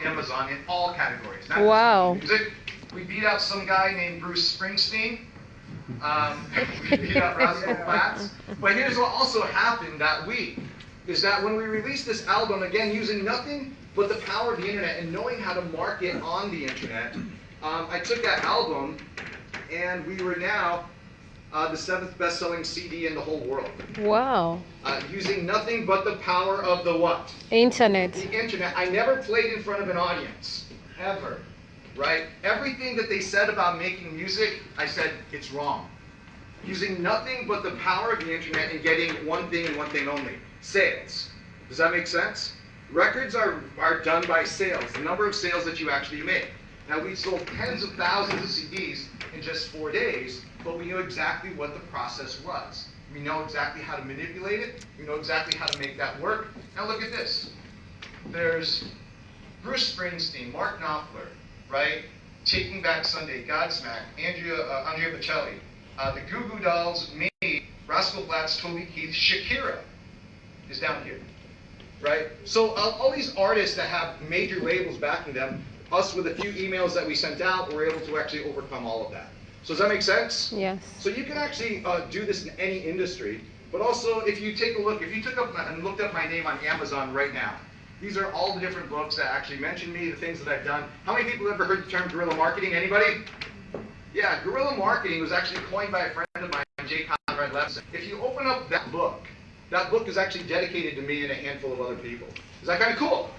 Amazon in all categories. Not Wow. just music. We beat out some guy named Bruce Springsteen. We beat out Rascal Flatts. But here's what also happened that week, is that when we released this album, again, using nothing but the power of the internet and knowing how to market on the internet, I took that album, and we were now the 7th best-selling CD in the whole world. Wow. Using nothing but the power of the what? Internet. The internet. I never played in front of an audience, ever, right? Everything that they said about making music, I said, it's wrong. Using nothing but the power of the internet and getting one thing and one thing only, sales. Does that make sense? Records are done by sales, the number of sales that you actually make. Now, we sold tens of thousands of CDs in just 4 days, but we knew exactly what the process was. We know exactly how to manipulate it. We know exactly how to make that work. Now look at this. There's Bruce Springsteen, Mark Knopfler, right? Taking Back Sunday, Godsmack, Andrea Bocelli, the Goo Goo Dolls, me, Rascal Flatts, Toby Keith, Shakira is down here, right? So all these artists that have major labels backing them, us with a few emails that we sent out, were able to actually overcome all of that. So does that make sense? Yes. So you can actually do this in any industry, but also if you take a look, if you took up and looked up my name on Amazon right now, these are all the different books that actually mention me, the things that I've done. How many people have ever heard the term guerrilla marketing? Anybody? Yeah, guerrilla marketing was actually coined by a friend of mine, J. Conrad Levison. If you open up that book is actually dedicated to me and a handful of other people. Is that kind of cool?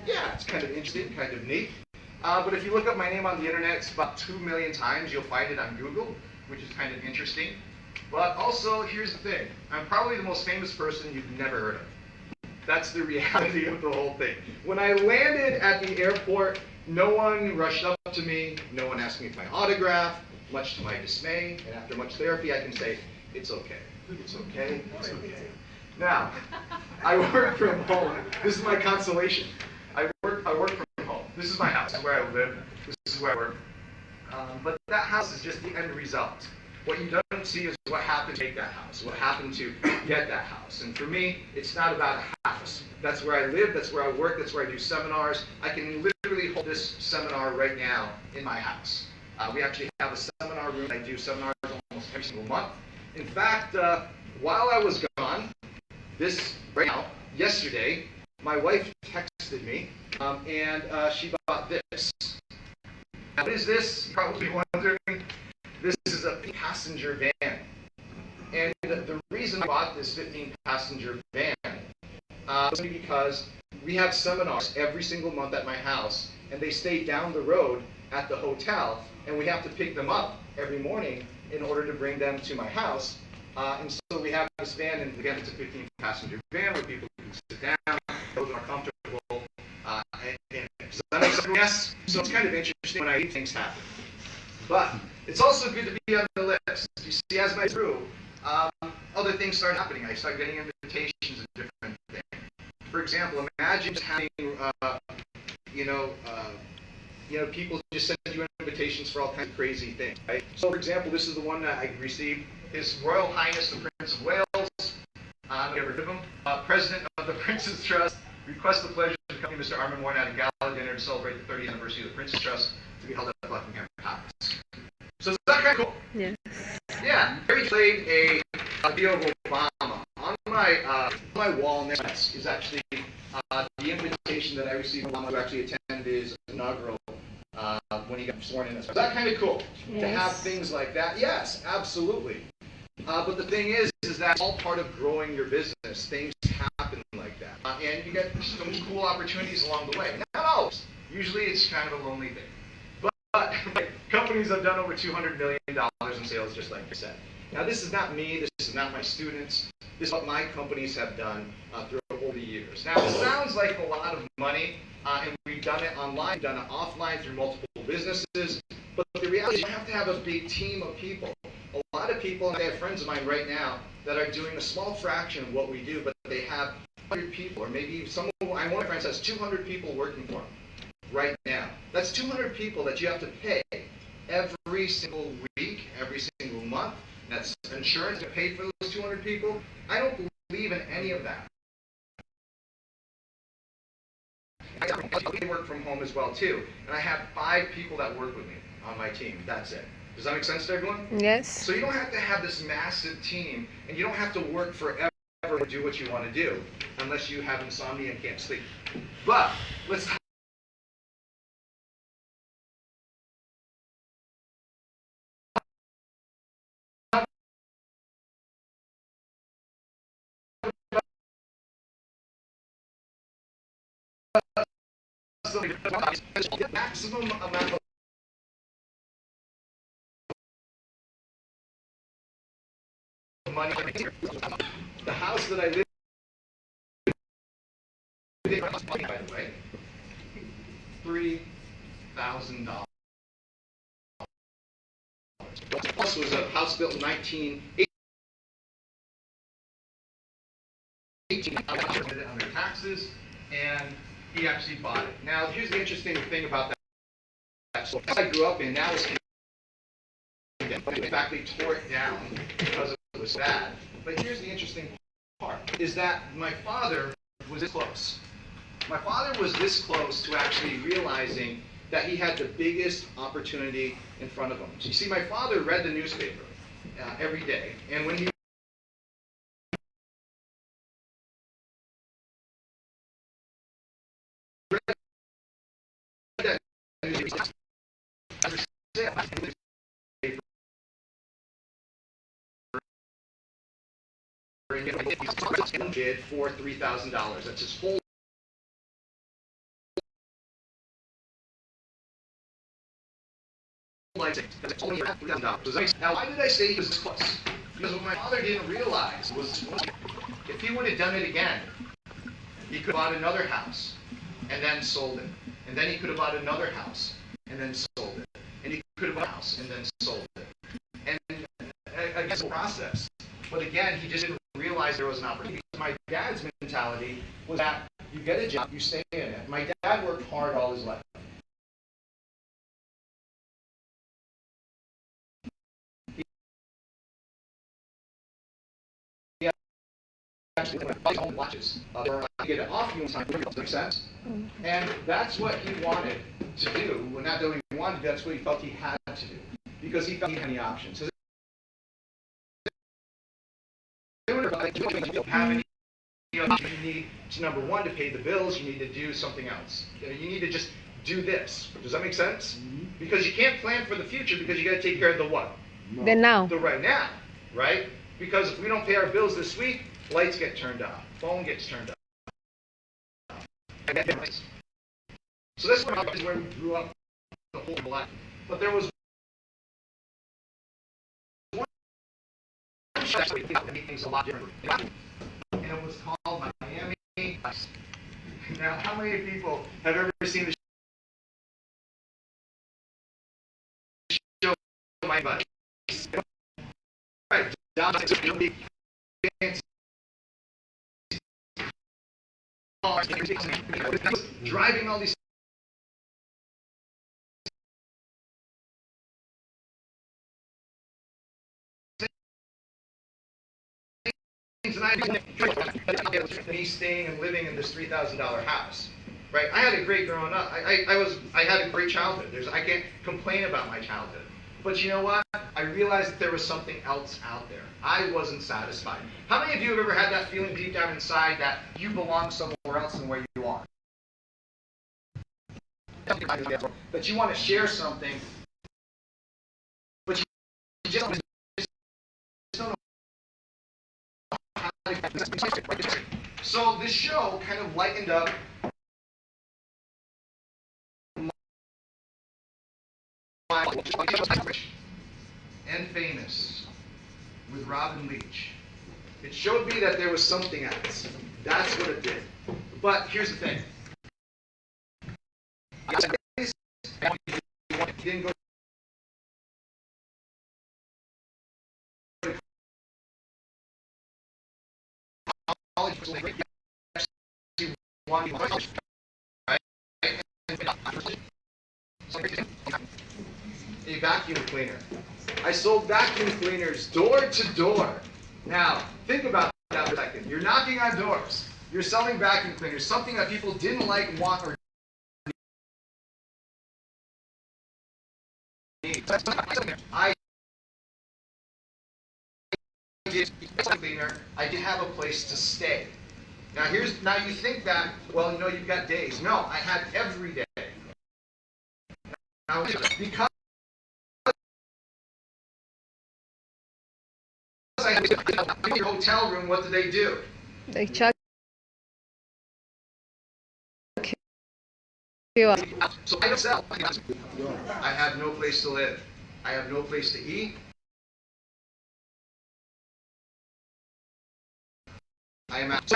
Yeah, it's kind of interesting, kind of neat. But if you look up my name on the internet, it's about 2 million times. You'll find it on Google, which is kind of interesting. But also, here's the thing. I'm probably the most famous person you've never heard of. That's the reality of the whole thing. When I landed at the airport, no one rushed up to me. No one asked me for my autograph, much to my dismay. And after much therapy, I can say, it's okay. It's okay. It's okay. Now, I work from home. This is my consolation. I work from home. This is my house. This is where I live. This is where I work. But that house is just the end result. What you don't see is what happened to make that house, what happened to get that house. And for me, it's not about a house. That's where I live, that's where I work, that's where I do seminars. I can literally hold this seminar right now in my house. We actually have a seminar room. I do seminars almost every single month. In fact, while I was gone, right now, yesterday, my wife texted me, and she bought this. Now, what is this? You're probably wondering. This is a passenger van. And the reason I bought this 15-passenger van was because we have seminars every single month at my house, and they stay down the road at the hotel, and we have to pick them up every morning in order to bring them to my house. And so we have this van, and again, it's a 15-passenger van where people can sit down, those are comfortable. Does that make sense? Yes? So it's kind of interesting when I see things happen. But it's also good to be on the list. You see, as I grew, other things started happening. I started getting invitations and different things. For example, imagine just having, people just send you invitations for all kinds of crazy things, right? So, for example, this is the one that I received. His Royal Highness the Prince of Wales, you ever heard of him? President of the Prince's Trust, requests the pleasure to accompany Mr. Armin Moore at a gala dinner to celebrate the 30th anniversary of the Prince's Trust to be held at Buckingham Palace. So is that kind of cool? Yes. Yeah. Harry played a video of Obama. On my wall next is actually the invitation that I received from Obama to actually attend his inaugural when he got sworn in. Is that kind of cool? Yes. To have things like that? Yes, absolutely. But the thing is that all part of growing your business. Things happen like that. And you get some cool opportunities along the way. Not always. Usually it's kind of a lonely thing. But companies have done over $200 million in sales, just like I said. Now, this is not me. This is not my students. This is what my companies have done throughout the years. Now, this sounds like a lot of money, and we've done it online, we've done it offline through multiple businesses. But the reality is you have to have a big team of people. A lot of people, and I have friends of mine right now that are doing a small fraction of what we do, but they have 100 people, or maybe one of my friends has 200 people working for them right now. That's 200 people that you have to pay every single week, every single month. That's insurance to pay for those 200 people. I don't believe in any of that. I work from home as well too, and I have 5 people that work with me on my team. That's it. Does that make sense to everyone? Yes. So you don't have to have this massive team, and you don't have to work forever to do what you want to do, unless you have insomnia and can't sleep. But let's talk the maximum amount of money. The house that I live in, by the way, $3,000. This was a house built in 1918. On their taxes, and he actually bought it. Now, here's the interesting thing about that. So, I grew up in, now it's condemned. In fact, they tore it down because it was bad. But here's the interesting part, is that my father was this close. My father was this close to actually realizing that he had the biggest opportunity in front of him. So you see, my father read the newspaper every day, and when he read that newspaper, bid for $3,000. That's his whole life. That's only $3,000. Now, why did I say he was this close? Because what my father didn't realize was if he would have done it again, he could have bought another house and then sold it. And then he could have bought another house and then sold it. And he could have bought a house and then sold it. And again, it's a process. But again, he just didn't realize there was an opportunity. My dad's mentality was that you get a job, you stay in it. My dad worked hard all his life. He actually watches. Get it off you in time. Makes sense? And that's what he wanted to do. Well, not that he wanted to, that's what he felt he had to do. Because he felt he had any options. So you don't have any options. You need to, number one, to pay the bills. You need to do something else. You need to just do this. Does that make sense? Mm-hmm. Because you can't plan for the future because you got to take care of the what? No. The now. The right now, right? Because if we don't pay our bills this week, lights get turned off, phone gets turned off. So this is where we grew up the whole life. But there was one show that made things a lot different. And it was called Miami Vice. Now, how many people have ever seen the show Miami Vice? Right, down to big fancy cars, driving all these things, and me staying and living in this $3,000 house. Right? I had a great growing up. I had a great childhood. I can't complain about my childhood. But you know what? I realized that there was something else out there. I wasn't satisfied. How many of you have ever had that feeling deep down inside that you belong somewhere else than where you are? That you want to share something, but you just don't know how to. So this show kind of lightened up and Famous with Robin Leach. It showed me that there was something else. That's what it did. But here's the thing. He didn't go to college. A vacuum cleaner. I sold vacuum cleaners door to door. Now, think about that for a second. You're knocking on doors. You're selling vacuum cleaners, something that people didn't like, want, or I did cleaner. I did have a place to stay. Now you think that, well, you've got days. No, I had every day. Now because I had your hotel room, what did they do? They check you out. So I don't sell. I have no place to live. I have no place to eat. I am out.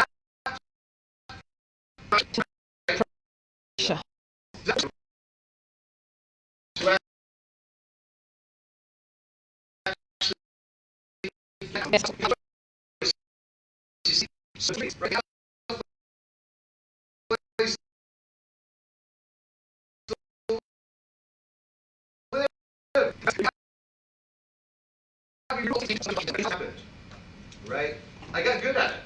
Right? I got good at it.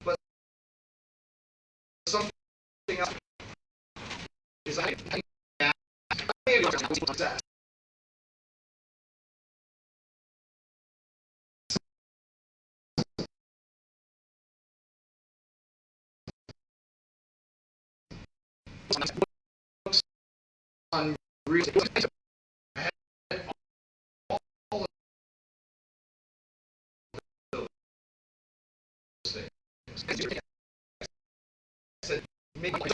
But something else is on real estate. Said, make money.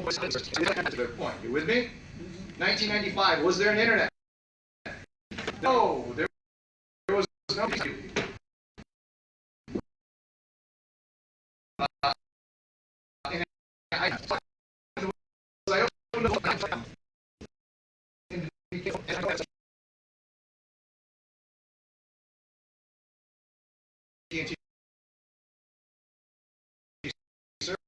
That's a good point. You with me? 1995, was there an internet? No, there was no. I opened up AT&T services.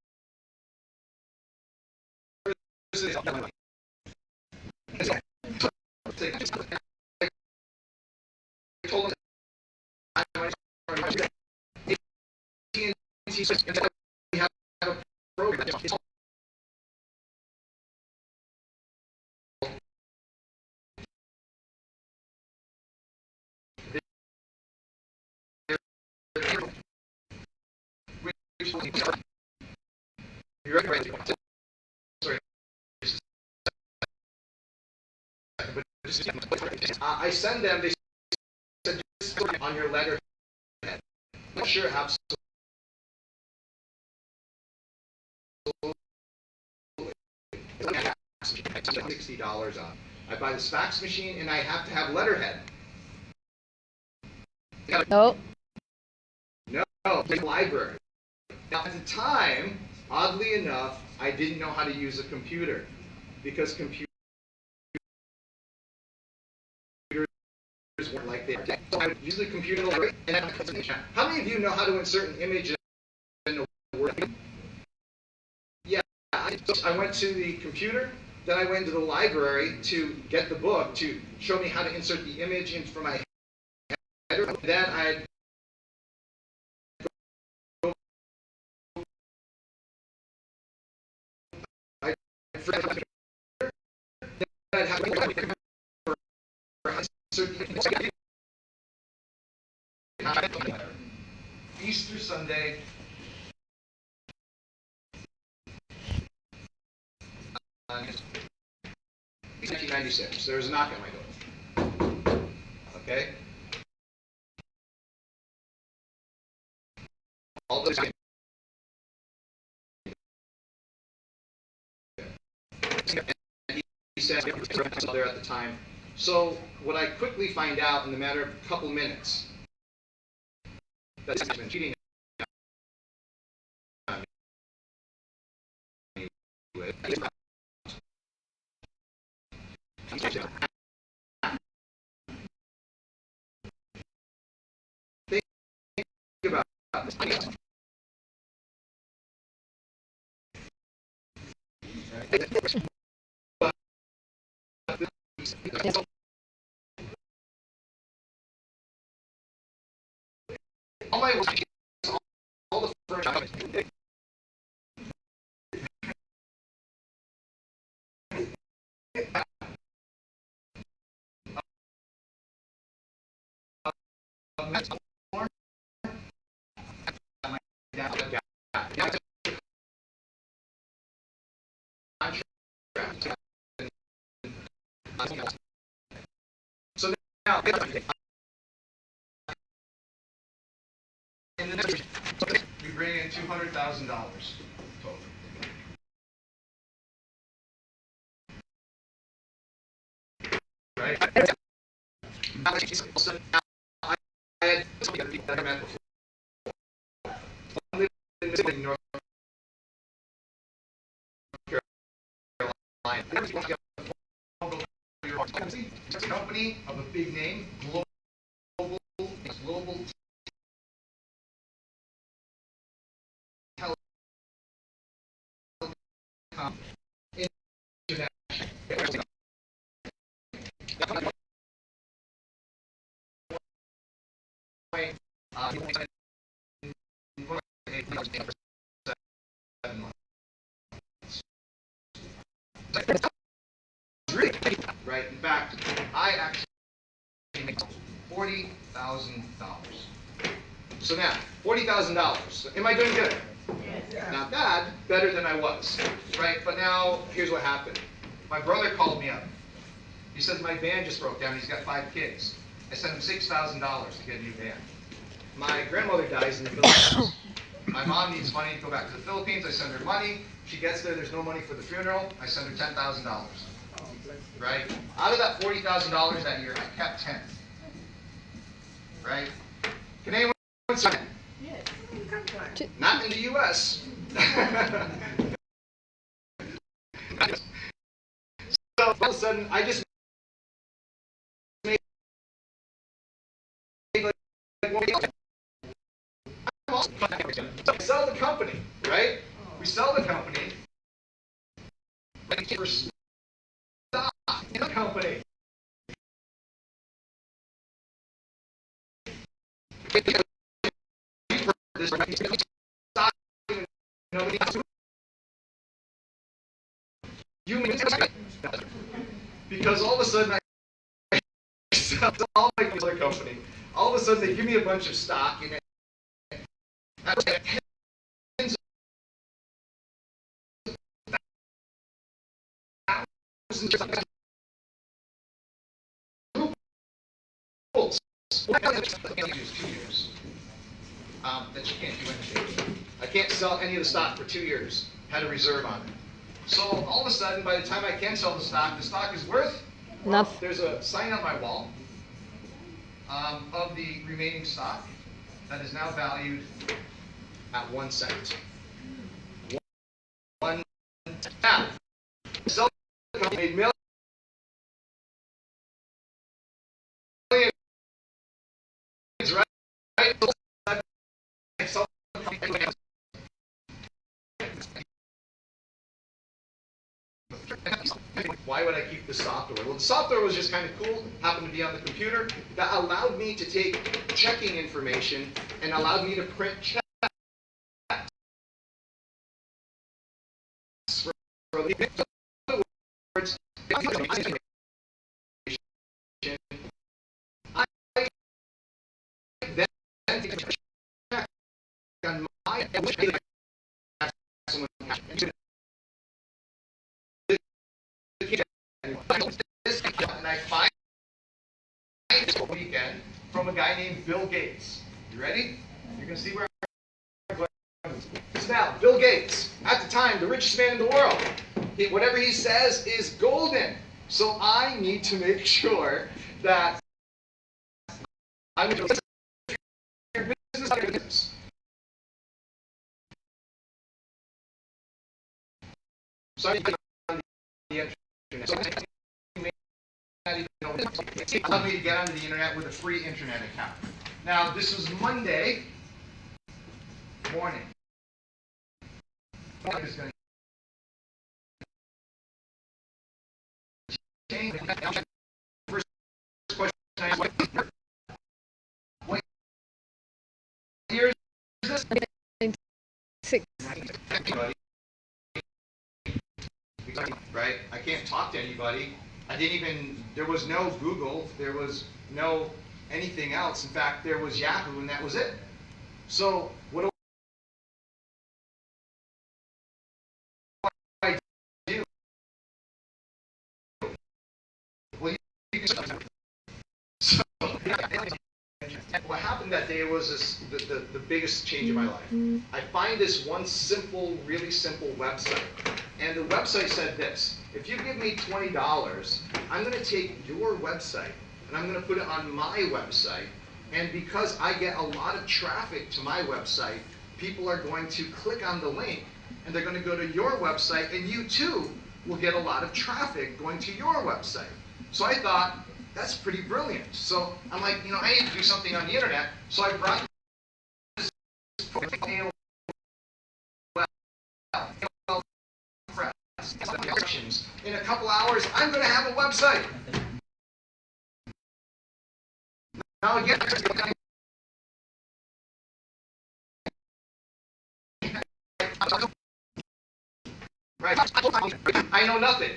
I told them I AT&T have a program. You ready? Sorry. I send them. They said just on your letterhead. I'm not sure absolutely. $60 on. I buy the fax machine and I have to have letterhead. No. No, the library. Now at the time, oddly enough, I didn't know how to use a computer because computers weren't like they are today. So I would use the computer and how many of you know how to insert an image in a Word? Yeah, I went to the computer, then I went to the library to get the book to show me how to insert the image in for my header. Then I'd Easter Sunday, 1996. There was a knock at my door. Okay? All those said there at the time. So what I quickly find out in the matter of a couple minutes, that he's been cheating on me with. Think about this. All my all the furniture. So now, in the next, we bring in $200,000 total. Right? So now, I had something that I met before. I lived in North Carolina. It's a company of a big name, global telecom international. Right. In fact, I actually make $40,000. So now, $40,000. Am I doing good? Yes. Not bad. Better than I was. Right. But now, here's what happened. My brother called me up. He says my van just broke down. He's got 5 kids. I sent him $6,000 to get a new van. My grandmother dies in the Philippines. My mom needs money to go back to the Philippines. I send her money. She gets there. There's no money for the funeral. I send her $10,000. Right? Out of that $40,000 that year, I kept 10. Right? Can anyone say that? Yes. Not in the U.S. So all of a sudden, I just made like so we sell the company, right? We sell the company for stock in the company. Because all of a sudden I sell all my other company. All of a sudden they give me a bunch of stock in it. That you can't do anything. I can't sell any of the stock for 2 years. Had a reserve on it. So all of a sudden, by the time I can sell the stock is worth. Well, there's a sign on my wall of the remaining stock that is now valued at 1 cent. 1 cent. Now, sell the company made millions, right? Why would I keep the software? Well, the software was just kind of cool, happened to be on the computer, that allowed me to take checking information and allowed me to print checks. In other words, I then take a check on my and I find this weekend from a guy named Bill Gates. You ready? You're going to see where I'm going. So now, Bill Gates, at the time, the richest man in the world. Whatever he says is golden. So I need to make sure that I'm going to your business. So I need on the internet. So allow me to get onto the internet with a free internet account. Now this was Monday morning. I'm just going to change. First question I ask, what year is this? 6. Right? I can't talk to anybody. I didn't even, there was no Google, there was no anything else. In fact, there was Yahoo and that was it. So what do I do? Well, you can, so what happened that day was the biggest change in my life. I find this one simple, really simple website. And the website said this: if you give me $20, I'm going to take your website and I'm going to put it on my website. And because I get a lot of traffic to my website, people are going to click on the link and they're going to go to your website, and you too will get a lot of traffic going to your website. So I thought, that's pretty brilliant. So I'm like, I need to do something on the internet. So I brought this in a couple hours, I'm going to have a website. Now again, right? I know nothing,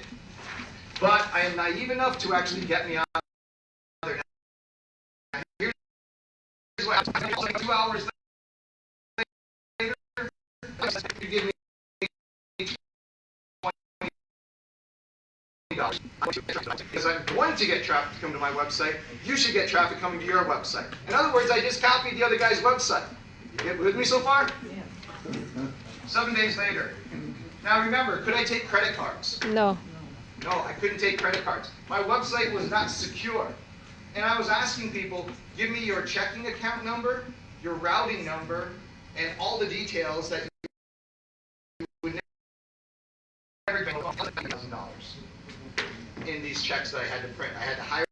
but I am naive enough to actually get me on there. Here's what happened. 2 hours later, you give me $20. Because I'm going to get traffic to come to my website, you should get traffic coming to your website. In other words, I just copied the other guy's website. You get with me so far? Yeah. 7 days later. Now remember, could I take credit cards? No. No, I couldn't take credit cards. My website was not secure. And I was asking people, give me your checking account number, your routing number, and all the details that you would never get $1,000 in these checks that I had to print. I had to hire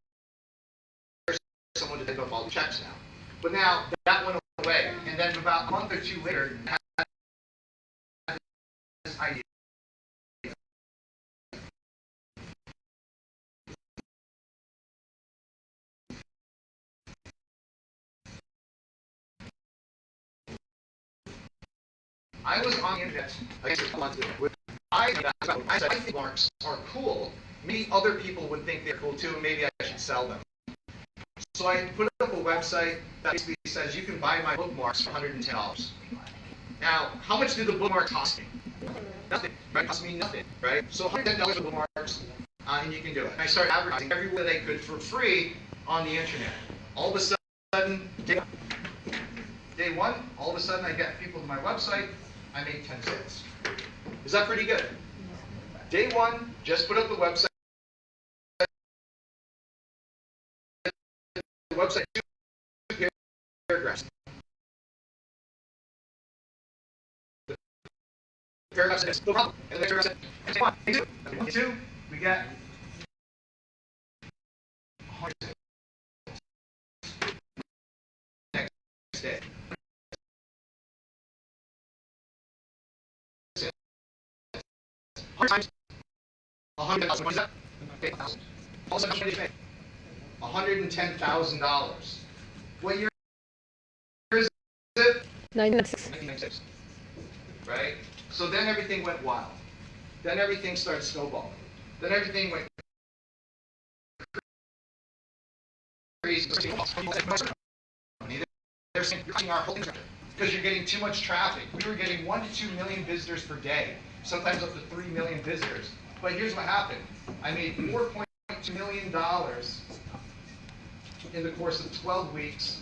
someone to take up all the checks now. But now that went away. And then about a month or two later, I had this idea. I was on the internet, I guess a month ago. I said, I think marks are cool. Maybe other people would think they're cool too, and maybe I should sell them. So I put up a website that basically says you can buy my bookmarks for $110. Now, how much did the bookmark cost me? Nothing, right? It cost me nothing, right? So $110 for bookmarks, and you can do it. And I started advertising everywhere they could for free on the internet. All of a sudden, day one, all of a sudden I get people to my website, I make 10 cents. Is that pretty good? Day one, just put up the website. The website, 2 paragraphs. The paragraph says, no problem. And the next paragraph says, fine. Day two, we get 100 next day. Times 100,000. What is that? All of a sudden, $110,000. What year is it? 1996. Right? So then everything went wild. Then everything started snowballing. Then everything went crazy. They're saying you're our whole internet because you're getting too much traffic. We were getting 1 to 2 million visitors per day. Sometimes up to 3 million visitors. But here's what happened. I made $4.2 million in the course of 12 weeks.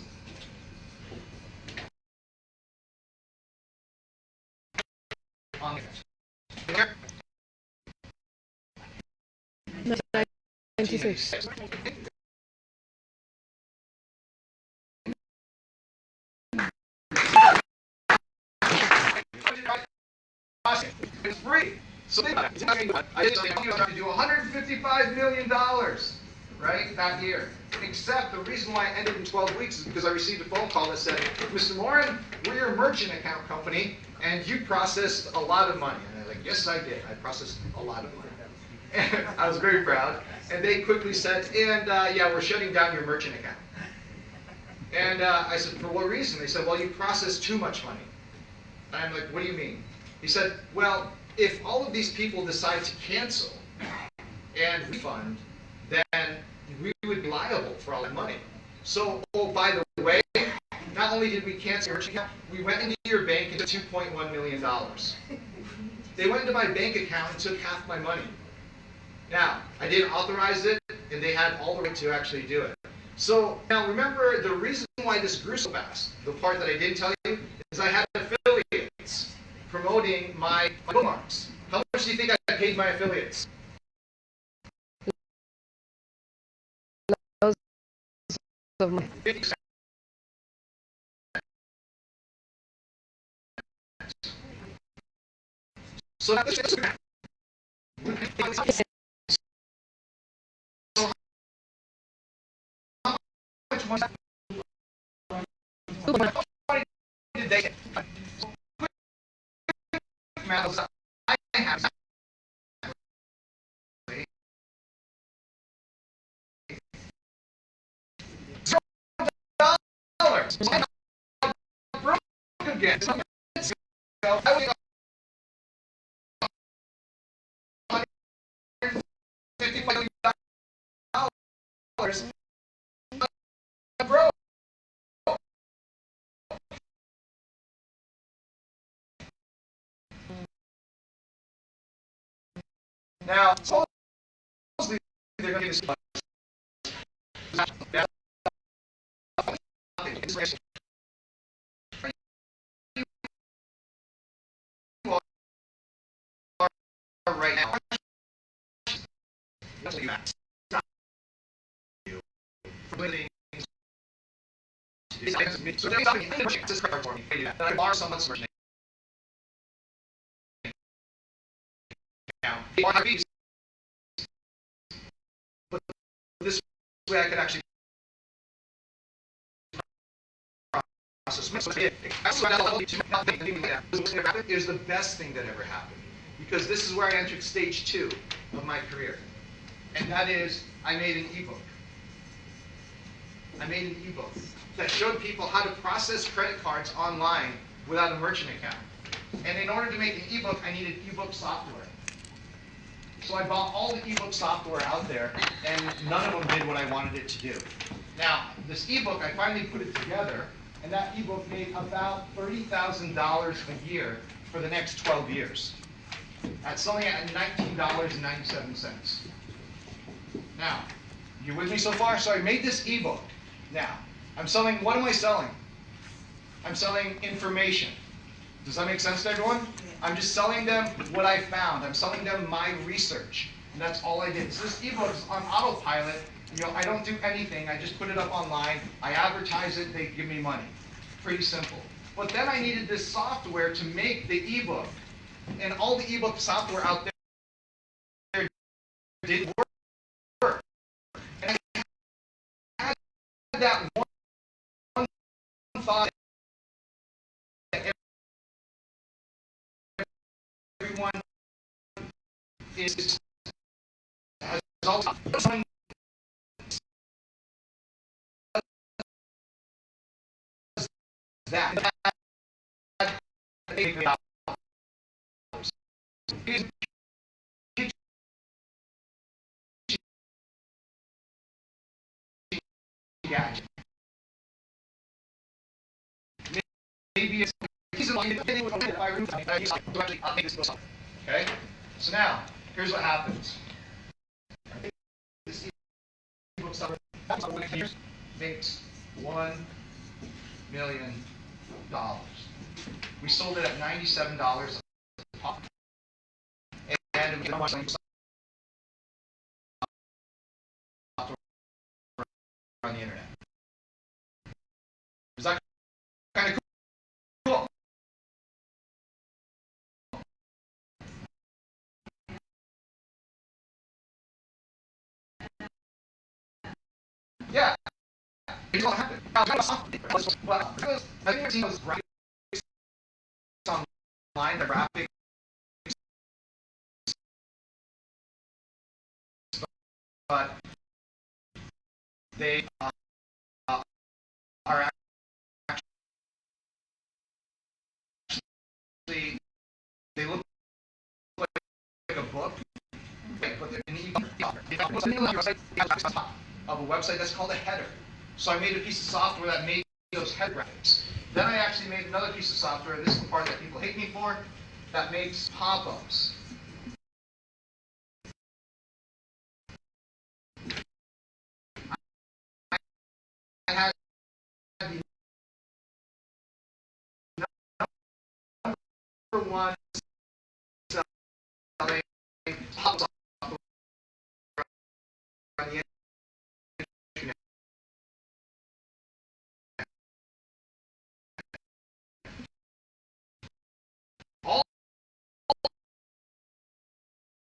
On the internet. 1996. It's free. So think about it. I was trying to do $155 million, right, that year. Except the reason why I ended in 12 weeks is because I received a phone call that said, Mr. Morin, we're your merchant account company, and you processed a lot of money. And I was like, yes, I did. I processed a lot of money. And I was very proud. And they quickly said, and yeah, we're shutting down your merchant account. And I said, for what reason? They said, well, you processed too much money. And I'm like, what do you mean? He said, well, if all of these people decide to cancel and refund, then we would be liable for all that money. So, oh, by the way, not only did we cancel your merchant account, we went into your bank and took $2.1 million. They went into my bank account and took half my money. Now, I didn't authorize it, and they had all the right to actually do it. So, now remember, the reason why this grew so fast, the part that I didn't tell you, is I had affiliates promoting my bookmarks. How much do you think I paid my affiliates? Of my 50%. So now this is how much money did they get? I have $0. I'm broke again. I was $155 million. I'm broke. Now, supposedly they're going to give us right now. So they this card for me. I borrow someone's merchant account. But this way I could actually process. So it is the best thing that ever happened. Because this is where I entered stage 2 of my career. And that is, I made an ebook. I made an ebook that showed people how to process credit cards online without a merchant account. And in order to make an ebook, I needed ebook software. So I bought all the ebook software out there, and none of them did what I wanted it to do. Now, this ebook, I finally put it together, and that ebook made about $30,000 a year for the next 12 years. That's selling at $19.97. Now, you with me so far? So I made this ebook. Now, I'm selling, what am I selling? I'm selling information. Does that make sense to everyone? Yeah. I'm just selling them what I found. I'm selling them my research. And that's all I did. So this ebook is on autopilot. You know, I don't do anything. I just put it up online. I advertise it. They give me money. Pretty simple. But then I needed this software to make the ebook. And all the ebook software out there didn't work. And I had that one thought that everyone is has all that. Gadget. Maybe it's okay? So now, here's what happens. This ebook software makes $1 million. We sold it at $97 a pop. And we on the internet. Is that kind of cool? Yeah. It all happened. Well, because I think it was graphics online, the graphics, but they are actually, they look like a book, but they're in of a website that's called a header. So I made a piece of software that made those header graphics. Then I actually made another piece of software, and this is the part that people hate me for, that makes pop-ups. I had the number one selling pop-ups on the internet. All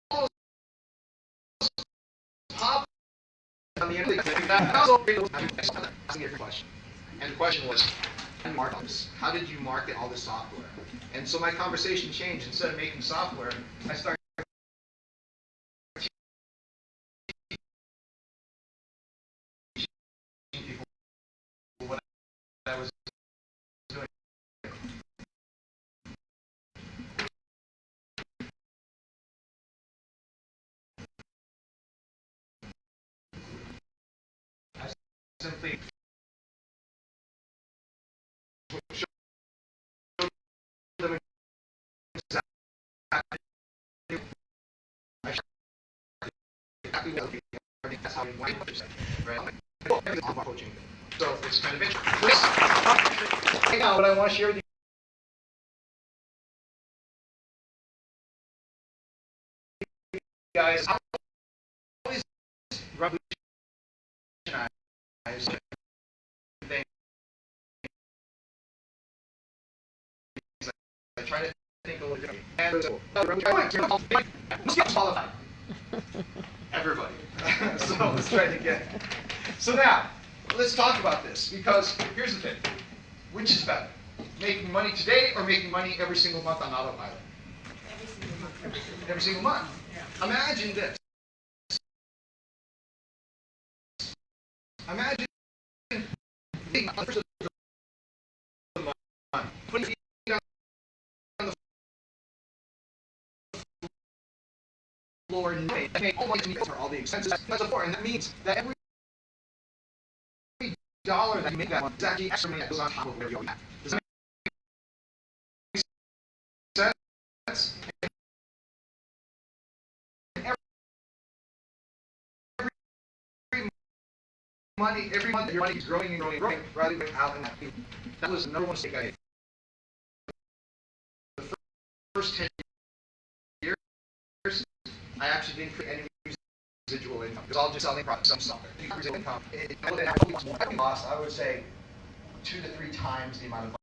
those pop-ups on the internet. Asking every question. And the question was, how did you market all this software? And so my conversation changed. Instead of making software, I started teaching people what I was doing. I simply showed them exactly. I showed exactly what that's how you want to say, right? Coaching. So it's kind of interesting. Right now, what I want to share with you guys, how is revolutionized things. I try to think a little differently. And let's get qualified. Everybody. So let's try it again. So now, let's talk about this, because here's the thing. Which is better? Making money today or making money every single month on autopilot? Every single month. Every single month. Yeah. Imagine this. Imagine making $100 a month, putting feet on the floor and paying all money for all the expenses that's important. And that means that every dollar that you make that month is actually extra money that goes on top of what you already have. Does that make sense? Every month your money is growing and growing and growing, rather than out and out. That was the number one mistake I made. The first 10 years, I actually didn't create any residual income. It was all just selling products, some software. Residual income. I would say 2 to 3 times the amount of